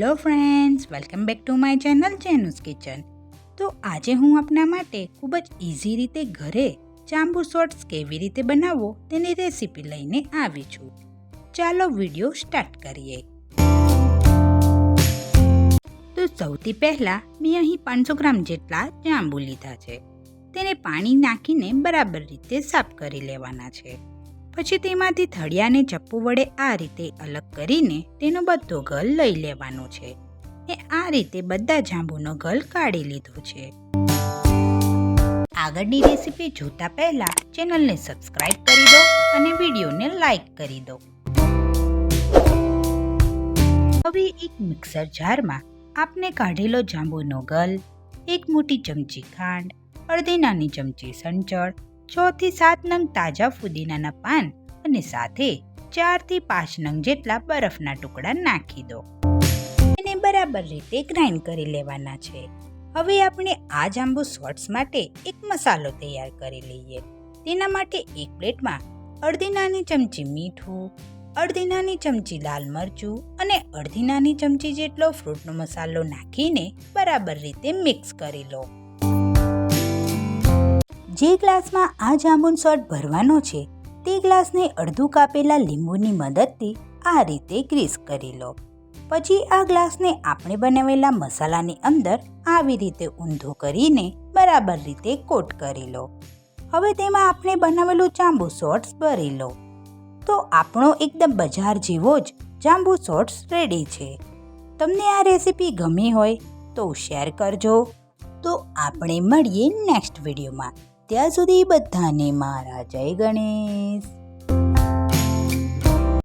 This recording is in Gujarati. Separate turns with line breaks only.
Hello friends, welcome back to my channel Jenu's kitchen. તો આજે હું આપના માટે ખૂબ જ ઇઝી રીતે ઘરે જાંબુ શોર્ટ્સ કેવી રીતે બનાવવો તેની રેસીપી લઈને આવી છું। ચાલો વિડીયો સ્ટાર્ટ કરીએ। તો સૌથી પહેલાં મેં અહીં 500 ગ્રામ જેટલા જાંબુ લીધા છે। તેને પાણી નાખીને બરાબર રીતે સાફ કરી લેવાના છે। પછી તેમાંથી થળિયાને ચપ્પુ વડે આ રીતે અલગ કરીને તેનો બધો ગલ લઈ લેવાનો છે। આ રીતે બધા જાંબુનો ગલ કાઢી લીધો છે। આગળની રેસીપી જોતા પહેલા ચેનલને સબસ્ક્રાઇબ કરી દો અને વિડીયોને લાઈક કરી દો। હવે એક મિક્સર જારમાં આપણે કાઢેલો જાંબુનો ગલ, 1 મોટી ચમચી ખાંડ, અડધી નાની ચમચી સંચળ, 6 થી 7 નંગ તાજા ફુદીનાના પાન અને સાથે 4 થી 5 નંગ જેટલા બરફના ટુકડા નાખી દો। એને બરાબર રીતે ગ્રાઇન્ડ કરી લેવાના છે। હવે આપણે આ જાંબુ શોર્ટ્સ માટે એક મસાલો તૈયાર કરી લઈએ। તેના માટે એક પ્લેટમાં અડધી નાની ચમચી મીઠું, અડધી નાની ચમચી લાલ મરચું અને અડધી નાની ચમચી જેટલો ફ્રૂટનો મસાલો નાખીને બરાબર રીતે મિક્સ કરી લો। જે ગ્લાસમાં આ જાંબુનો શોર્ટ ભરવાનો છે તે ગ્લાસને અડધું કાપેલા લીંબુની મદદથી આ રીતે ગ્રીસ કરી લો। પછી આ ગ્લાસને આપણે બનાવેલા મસાલાની અંદર આવી રીતે ઊંધો કરીને બરાબર રીતે કોટ કરી લો। હવે તેમાં આપણે બનાવેલું જાંબુ શોર્ટ્સ ભરી લો। તો આપણો એકદમ બજાર જેવો જ જાંબુ શોર્ટ્સ રેડી છે। તમને આ રેસીપી ગમી હોય તો શેર કરજો। તો આપણે મળીએ નેક્સ્ટ વિડીયોમાં। ત્યાં સુધી બધાને મારા જય ગણેશ।